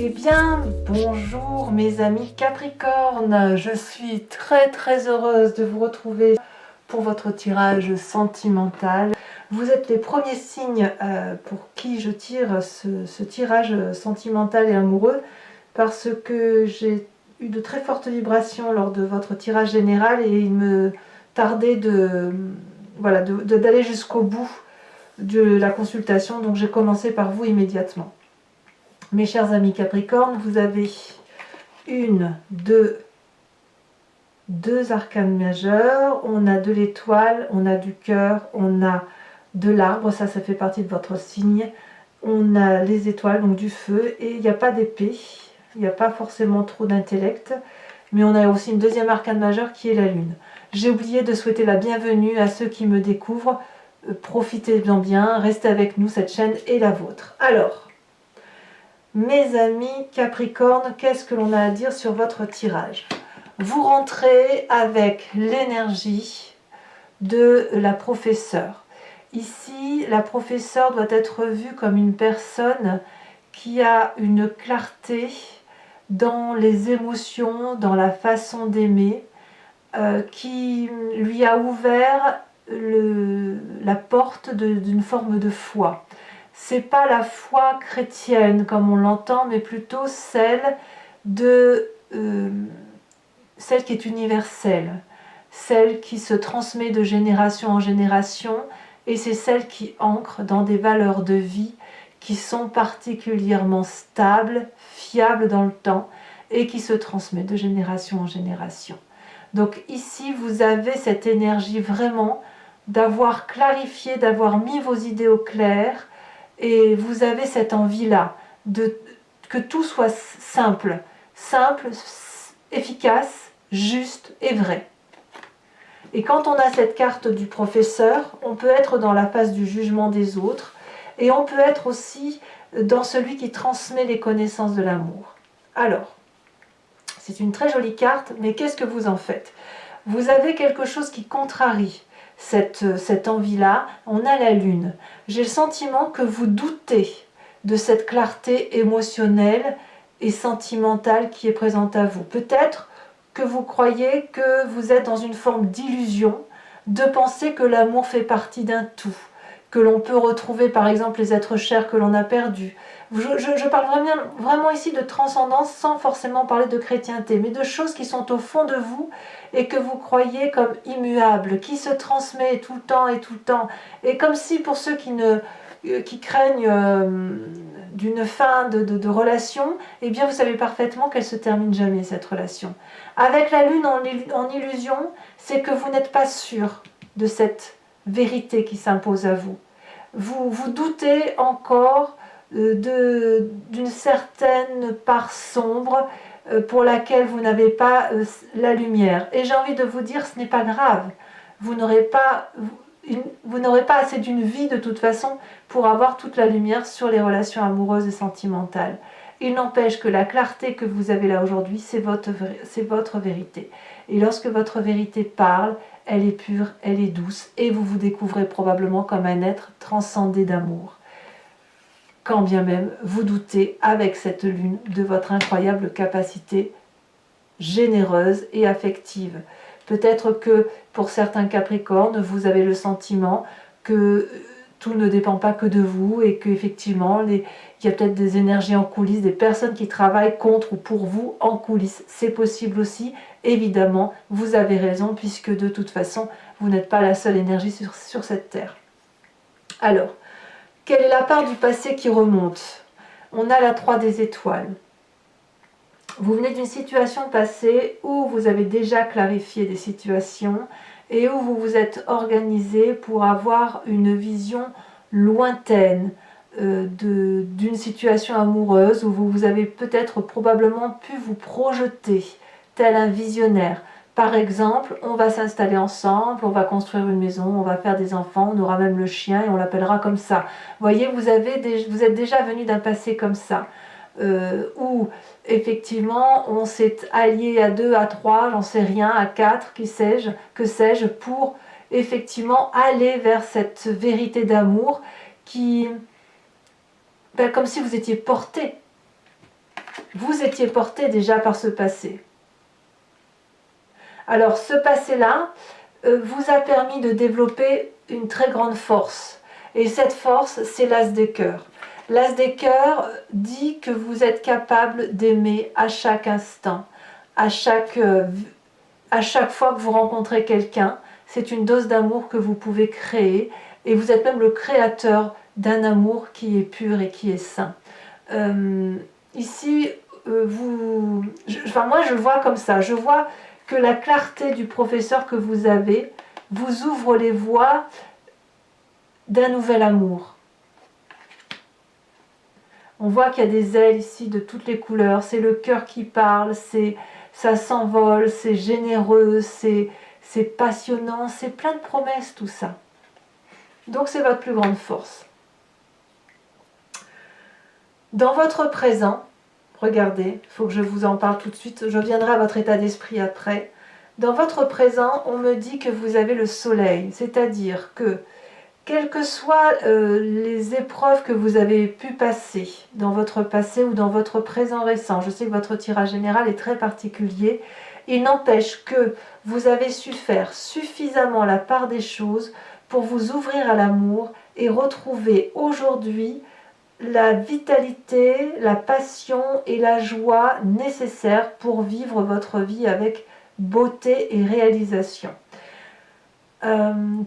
Eh bien, bonjour mes amis Capricorne, je suis très heureuse de vous retrouver pour votre tirage sentimental. Vous êtes les premiers signes pour qui je tire ce tirage sentimental et amoureux parce que j'ai eu de très fortes vibrations lors de votre tirage général et il me tardait d'aller jusqu'au bout de la consultation, donc j'ai commencé par vous immédiatement. Mes chers amis Capricorne, vous avez deux arcanes majeures, on a de l'étoile, on a du cœur, on a de l'arbre, ça fait partie de votre signe, on a les étoiles, donc du feu, et il n'y a pas d'épée, il n'y a pas forcément trop d'intellect, mais on a aussi une deuxième arcane majeure qui est la lune. J'ai oublié de souhaiter la bienvenue à ceux qui me découvrent, profitez-en bien, restez avec nous, cette chaîne est la vôtre. Alors, mes amis Capricorne, qu'est-ce que l'on a à dire sur votre tirage? Vous rentrez avec l'énergie de la professeure. Ici, la professeure doit être vue comme une personne qui a une clarté dans les émotions, dans la façon d'aimer, qui lui a ouvert la porte d'une forme de foi. C'est pas la foi chrétienne comme on l'entend, mais plutôt celle qui est universelle, celle qui se transmet de génération en génération, et c'est celle qui ancre dans des valeurs de vie qui sont particulièrement stables, fiables dans le temps, et qui se transmet de génération en génération. Donc ici, vous avez cette énergie vraiment d'avoir clarifié, d'avoir mis vos idées au clair, et vous avez cette envie-là, que tout soit simple, efficace, juste et vrai. Et quand on a cette carte du professeur, on peut être dans la phase du jugement des autres, et on peut être aussi dans celui qui transmet les connaissances de l'amour. Alors, c'est une très jolie carte, mais qu'est-ce que vous en faites? Vous avez quelque chose qui contrarie cette envie-là, on a la lune. J'ai le sentiment que vous doutez de cette clarté émotionnelle et sentimentale qui est présente à vous. Peut-être que vous croyez que vous êtes dans une forme d'illusion, de penser que l'amour fait partie d'un tout, que l'on peut retrouver par exemple les êtres chers que l'on a perdus. Je parle vraiment ici de transcendance sans forcément parler de chrétienté, mais de choses qui sont au fond de vous et que vous croyez comme immuables, qui se transmet tout le temps, et comme si pour ceux qui craignent d'une fin de relation, eh bien vous savez parfaitement qu'elle se termine jamais, cette relation. Avec la lune en illusion, c'est que vous n'êtes pas sûr de cette vérité qui s'impose à vous. Vous doutez encore d'une certaine part sombre pour laquelle vous n'avez pas la lumière. Et j'ai envie de vous dire, ce n'est pas grave. Vous n'aurez pas assez d'une vie de toute façon pour avoir toute la lumière sur les relations amoureuses et sentimentales. Il n'empêche que la clarté que vous avez là aujourd'hui, c'est votre vérité. Et lorsque votre vérité parle, elle est pure, elle est douce, et vous vous découvrez probablement comme un être transcendé d'amour. Quand bien même vous doutez avec cette lune de votre incroyable capacité généreuse et affective. Peut-être que pour certains Capricornes, vous avez le sentiment que tout ne dépend pas que de vous et qu'effectivement, il y a peut-être des énergies en coulisses, des personnes qui travaillent contre ou pour vous en coulisses. C'est possible aussi, évidemment, vous avez raison, puisque de toute façon, vous n'êtes pas la seule énergie sur cette terre. Alors, quelle est la part du passé qui remonte? On a la 3 des étoiles. Vous venez d'une situation passée où vous avez déjà clarifié des situations et où vous vous êtes organisé pour avoir une vision lointaine d'une situation amoureuse où vous avez peut-être probablement pu vous projeter tel un visionnaire. Par exemple, on va s'installer ensemble, on va construire une maison, on va faire des enfants, on aura même le chien et on l'appellera comme ça. Vous voyez, vous êtes déjà venu d'un passé comme ça, où effectivement on s'est allié à 2, à 3, j'en sais rien, à 4, que sais-je, pour effectivement aller vers cette vérité d'amour qui, comme si vous étiez porté vous étiez porté déjà par ce passé. Alors ce passé-là vous a permis de développer une très grande force. Et cette force, c'est l'as des cœurs. L'as des cœurs dit que vous êtes capable d'aimer à chaque instant, à chaque fois que vous rencontrez quelqu'un. C'est une dose d'amour que vous pouvez créer et vous êtes même le créateur d'un amour qui est pur et qui est sain. Ici, moi je le vois comme ça, je vois que la clarté du professeur que vous avez vous ouvre les voies d'un nouvel amour. On voit qu'il y a des ailes ici de toutes les couleurs, c'est le cœur qui parle, ça s'envole, c'est généreux, c'est passionnant, c'est plein de promesses tout ça. Donc c'est votre plus grande force. Dans votre présent, regardez, il faut que je vous en parle tout de suite, je reviendrai à votre état d'esprit après. Dans votre présent, on me dit que vous avez le soleil, c'est-à-dire que quelles que soient les épreuves que vous avez pu passer dans votre passé ou dans votre présent récent, je sais que votre tirage général est très particulier, il n'empêche que vous avez su faire suffisamment la part des choses pour vous ouvrir à l'amour et retrouver aujourd'hui la vitalité, la passion et la joie nécessaires pour vivre votre vie avec beauté et réalisation.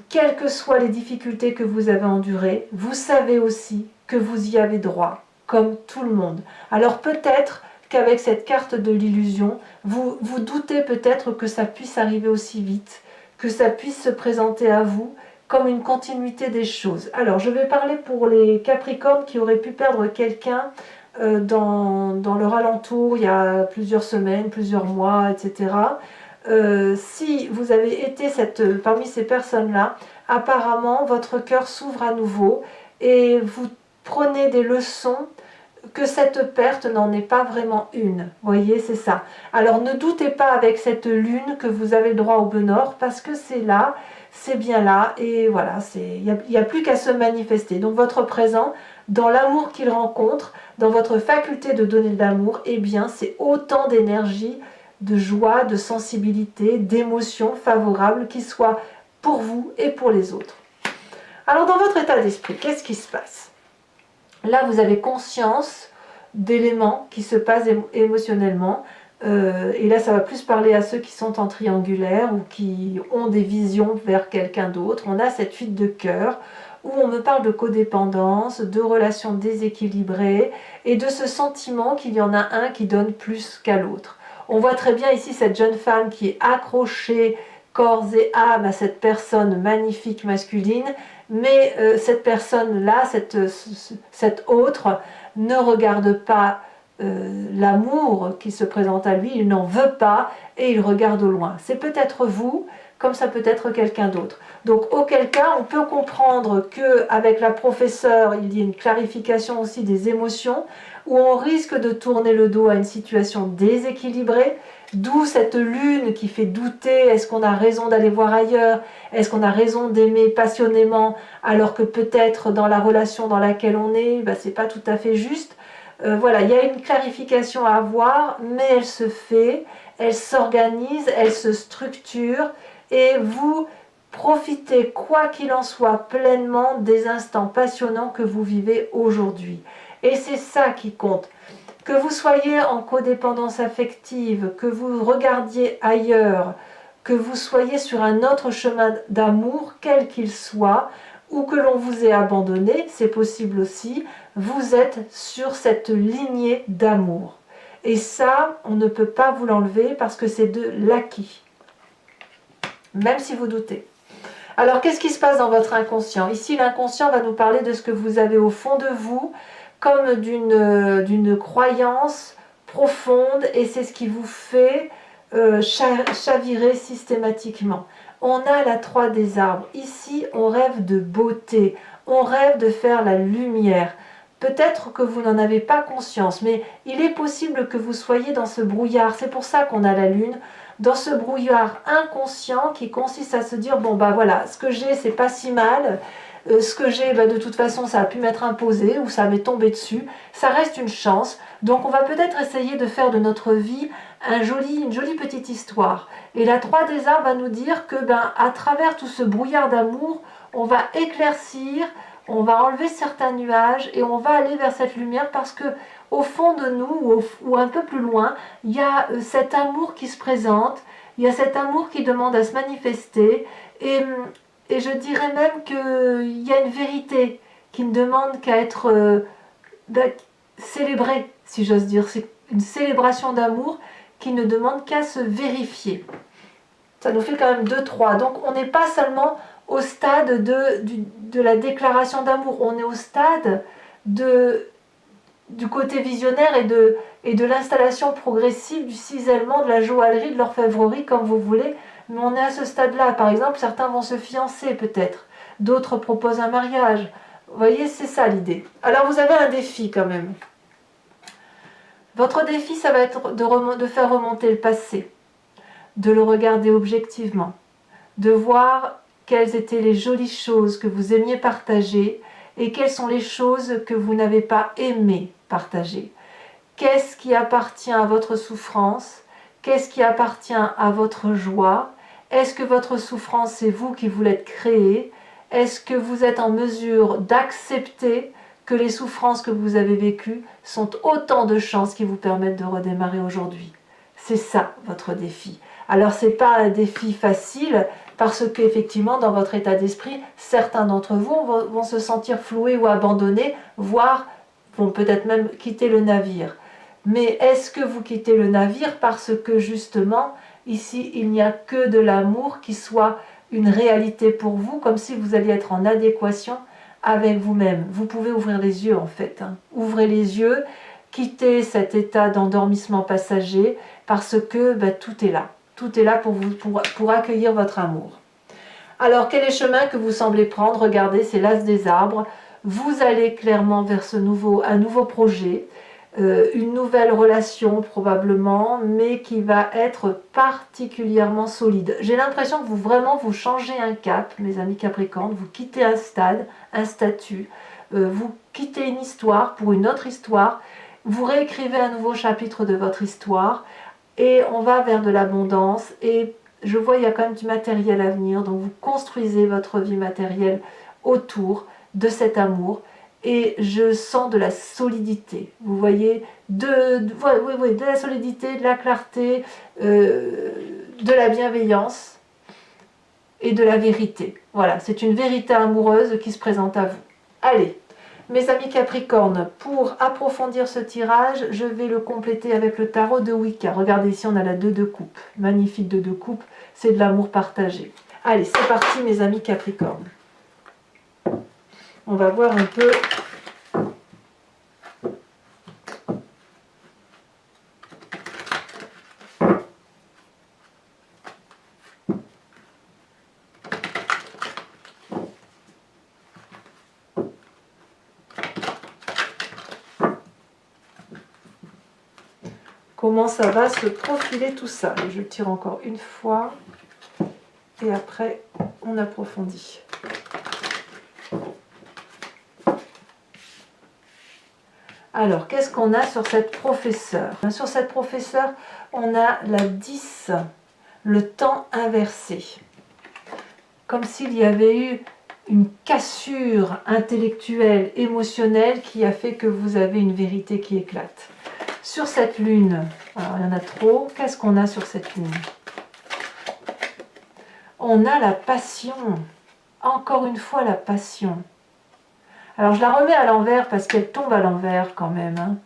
Quelles que soient les difficultés que vous avez endurées, vous savez aussi que vous y avez droit, comme tout le monde. Alors peut-être qu'avec cette carte de l'illusion, vous doutez peut-être que ça puisse arriver aussi vite, que ça puisse se présenter à vous comme une continuité des choses. Alors je vais parler pour les Capricornes qui auraient pu perdre quelqu'un dans leur alentour il y a plusieurs semaines, plusieurs mois, etc. Si vous avez été parmi ces personnes-là, apparemment votre cœur s'ouvre à nouveau et vous prenez des leçons que cette perte n'en est pas vraiment une. Vous voyez, c'est ça. Alors ne doutez pas avec cette lune que vous avez le droit au bonheur parce que c'est là, c'est bien là et voilà, il n'y a plus qu'à se manifester. Donc votre présent, dans l'amour qu'il rencontre, dans votre faculté de donner de l'amour, eh bien c'est autant d'énergie, de joie, de sensibilité, d'émotions favorables qui soient pour vous et pour les autres. Alors dans votre état d'esprit, qu'est-ce qui se passe? Là, vous avez conscience d'éléments qui se passent émotionnellement. Et là, ça va plus parler à ceux qui sont en triangulaire ou qui ont des visions vers quelqu'un d'autre. On a cette fuite de cœur où on me parle de codépendance, de relations déséquilibrées et de ce sentiment qu'il y en a un qui donne plus qu'à l'autre. On voit très bien ici cette jeune femme qui est accrochée corps et âme à cette personne magnifique masculine, mais cette personne-là, cette autre, ne regarde pas l'amour qui se présente à lui, il n'en veut pas et il regarde au loin. C'est peut-être vous, comme ça peut être quelqu'un d'autre. Donc auquel cas, on peut comprendre qu'avec la professeure, il y a une clarification aussi des émotions, où on risque de tourner le dos à une situation déséquilibrée, d'où cette lune qui fait douter, est-ce qu'on a raison d'aller voir ailleurs, est-ce qu'on a raison d'aimer passionnément, alors que peut-être dans la relation dans laquelle on est, c'est pas tout à fait juste. Voilà, il y a une clarification à avoir, mais elle se fait, elle s'organise, elle se structure, et vous profitez, quoi qu'il en soit, pleinement des instants passionnants que vous vivez aujourd'hui. Et c'est ça qui compte. Que vous soyez en codépendance affective, que vous regardiez ailleurs, que vous soyez sur un autre chemin d'amour, quel qu'il soit, ou que l'on vous ait abandonné, c'est possible aussi, vous êtes sur cette lignée d'amour. Et ça, on ne peut pas vous l'enlever parce que c'est de l'acquis, même si vous doutez. Alors, qu'est-ce qui se passe dans votre inconscient? Ici, l'inconscient va nous parler de ce que vous avez au fond de vous, comme d'une croyance profonde, et c'est ce qui vous fait chavirer systématiquement. On a la 3 des arbres. Ici, on rêve de beauté, on rêve de faire la lumière. Peut-être que vous n'en avez pas conscience, mais il est possible que vous soyez dans ce brouillard. C'est pour ça qu'on a la lune, dans ce brouillard inconscient qui consiste à se dire, bon voilà, ce que j'ai, c'est pas si mal, ce que j'ai, de toute façon, ça a pu m'être imposé ou ça m'est tombé dessus. Ça reste une chance. Donc on va peut-être essayer de faire de notre vie une jolie petite histoire. Et la 3 des arbres va nous dire que à travers tout ce brouillard d'amour, on va éclaircir, on va enlever certains nuages et on va aller vers cette lumière parce que au fond de nous, ou un peu plus loin, il y a cet amour qui se présente, il y a cet amour qui demande à se manifester et je dirais même qu'il y a une vérité qui ne demande qu'à être célébrée, si j'ose dire. C'est une célébration d'amour qui ne demande qu'à se vérifier. Ça nous fait quand même 2-3. Donc on n'est pas seulement au stade de la déclaration d'amour, on est au stade du côté visionnaire et de l'installation progressive, du cisèlement, de la joaillerie, de l'orfèvrerie, comme vous voulez. Mais on est à ce stade-là. Par exemple, certains vont se fiancer peut-être, d'autres proposent un mariage. Vous voyez, c'est ça l'idée. Alors vous avez un défi quand même. Votre défi, ça va être de faire remonter le passé, de le regarder objectivement, de voir quelles étaient les jolies choses que vous aimiez partager et quelles sont les choses que vous n'avez pas aimé partager. Qu'est-ce qui appartient à votre souffrance? Qu'est-ce qui appartient à votre joie? Est-ce que votre souffrance, c'est vous qui vous l'êtes créée? Est-ce que vous êtes en mesure d'accepter que les souffrances que vous avez vécues sont autant de chances qui vous permettent de redémarrer aujourd'hui? C'est ça votre défi. Alors ce n'est pas un défi facile parce qu'effectivement dans votre état d'esprit, certains d'entre vous vont se sentir floués ou abandonnés, voire vont peut-être même quitter le navire. Mais est-ce que vous quittez le navire parce que justement ici il n'y a que de l'amour qui soit une réalité pour vous, comme si vous alliez être en adéquation avec vous-même? Vous pouvez ouvrir les yeux en fait. Ouvrez les yeux, quittez cet état d'endormissement passager parce que tout est là. Tout est là pour accueillir votre amour. Alors quel est le chemin que vous semblez prendre? Regardez, c'est l'as des arbres. Vous allez clairement vers un nouveau projet, une nouvelle relation probablement, mais qui va être particulièrement solide. J'ai l'impression que vous changez un cap, mes amis Capricorne, vous quittez un stade, un statut, vous quittez une histoire pour une autre histoire, vous réécrivez un nouveau chapitre de votre histoire et on va vers de l'abondance et je vois il y a quand même du matériel à venir, donc vous construisez votre vie matérielle autour de cet amour. Et je sens de la solidité, vous voyez, de la solidité, de la clarté, de la bienveillance et de la vérité. Voilà, c'est une vérité amoureuse qui se présente à vous. Allez, mes amis Capricorne, pour approfondir ce tirage, je vais le compléter avec le tarot de Wicca. Regardez ici, on a la 2 de coupe, magnifique 2 de coupe, c'est de l'amour partagé. Allez, c'est parti mes amis Capricorne. On va voir un peu comment ça va se profiler tout ça. Et je tire encore une fois et après on approfondit. Alors, qu'est-ce qu'on a sur cette professeure? Sur cette professeure, on a la 10, le temps inversé. Comme s'il y avait eu une cassure intellectuelle, émotionnelle qui a fait que vous avez une vérité qui éclate. Sur cette lune, alors il y en a trop, qu'est-ce qu'on a sur cette lune? On a la passion, encore une fois la passion. Alors je la remets à l'envers parce qu'elle tombe à l'envers quand même.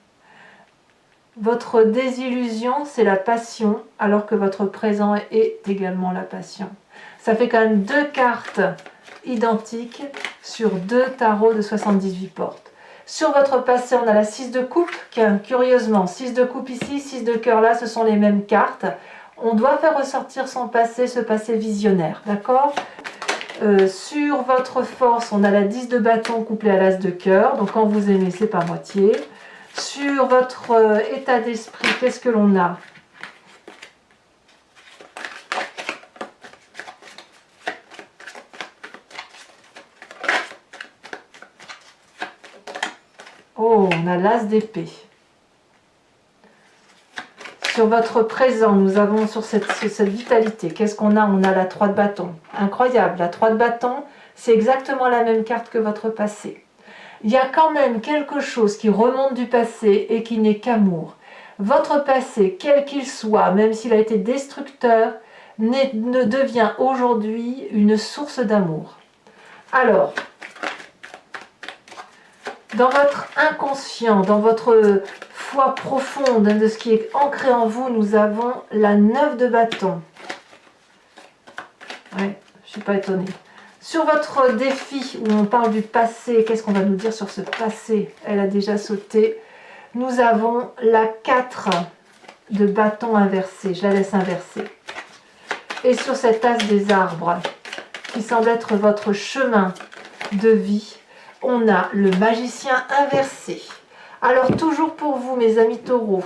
Votre désillusion, c'est la passion, alors que votre présent est également la passion. Ça fait quand même 2 cartes identiques sur 2 tarots de 78 portes. Sur votre passé, on a la 6 de coupe, curieusement, 6 de coupe ici, 6 de cœur là, ce sont les mêmes cartes. On doit faire ressortir son passé, ce passé visionnaire, d'accord ? Sur votre force, on a la 10 de bâton couplée à l'as de cœur, donc quand vous aimez, c'est par moitié. Sur votre état d'esprit, qu'est-ce que l'on a ? On a l'as d'épée. Sur votre présent, nous avons sur cette vitalité, qu'est-ce qu'on a? On a la 3 de bâton. Incroyable, la 3 de bâton, c'est exactement la même carte que votre passé. Il y a quand même quelque chose qui remonte du passé et qui n'est qu'amour. Votre passé, quel qu'il soit, même s'il a été destructeur, ne devient aujourd'hui une source d'amour. Alors, dans votre inconscient, dans votre foi profonde, de ce qui est ancré en vous, nous avons la 9 de bâton. Ouais, je ne suis pas étonnée. Sur votre défi, où on parle du passé, qu'est-ce qu'on va nous dire sur ce passé? Elle a déjà sauté. Nous avons la 4 de bâton inversé. Je la laisse inverser. Et sur cet as des arbres, qui semble être votre chemin de vie, on a le magicien inversé. Alors toujours pour vous, mes amis taureaux,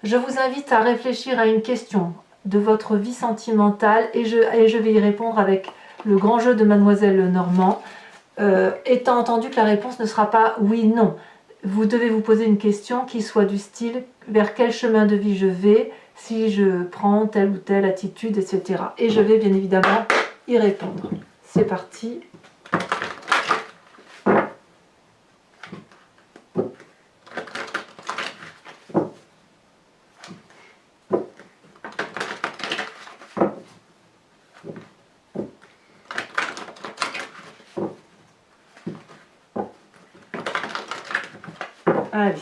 je vous invite à réfléchir à une question de votre vie sentimentale et je vais y répondre avec le grand jeu de Mademoiselle Normand, étant entendu que la réponse ne sera pas oui, non. Vous devez vous poser une question qui soit du style vers quel chemin de vie je vais, si je prends telle ou telle attitude, etc. Et je vais bien évidemment y répondre. C'est parti. Allez.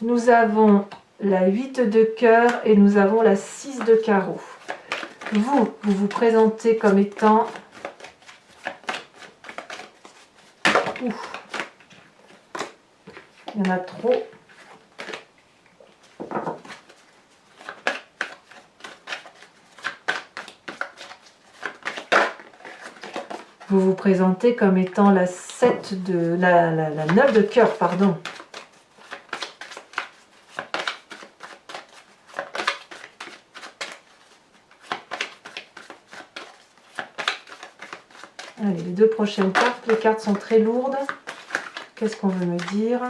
Nous avons la 8 de cœur et nous avons la 6 de carreau. Vous vous présentez comme étant... Ouf. Il y en a trop. Vous vous présentez comme étant la 7 de la 9 de cœur, pardon. Allez, les deux prochaines cartes, les cartes sont très lourdes. Qu'est-ce qu'on veut me dire ?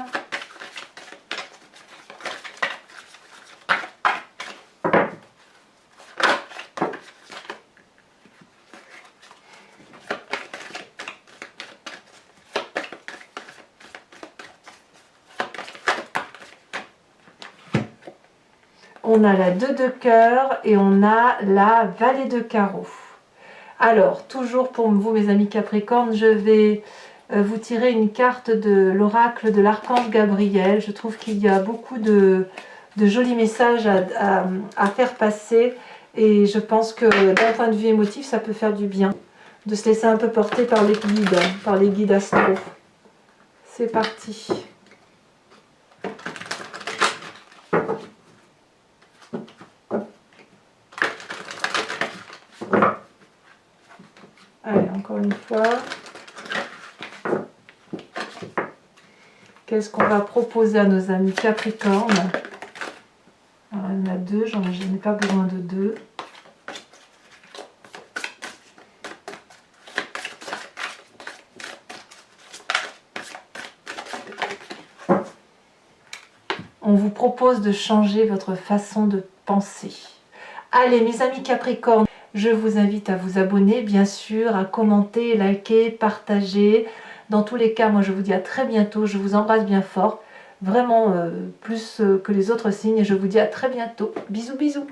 On a la 2 de cœur et on a la valet de carreau. Alors, toujours pour vous, mes amis Capricorne, je vais vous tirer une carte de l'oracle de l'archange Gabriel. Je trouve qu'il y a beaucoup de jolis messages à faire passer et je pense que d'un point de vue émotif, ça peut faire du bien de se laisser un peu porter par les guides astro. C'est parti. Allez, encore une fois. Qu'est-ce qu'on va proposer à nos amis Capricorne? Alors, il y en a deux, je n'ai pas besoin de deux. On vous propose de changer votre façon de penser. Allez, mes amis Capricorne, je vous invite à vous abonner, bien sûr, à commenter, liker, partager. Dans tous les cas, moi je vous dis à très bientôt. Je vous embrasse bien fort, vraiment plus que les autres signes. Et je vous dis à très bientôt. Bisous, bisous.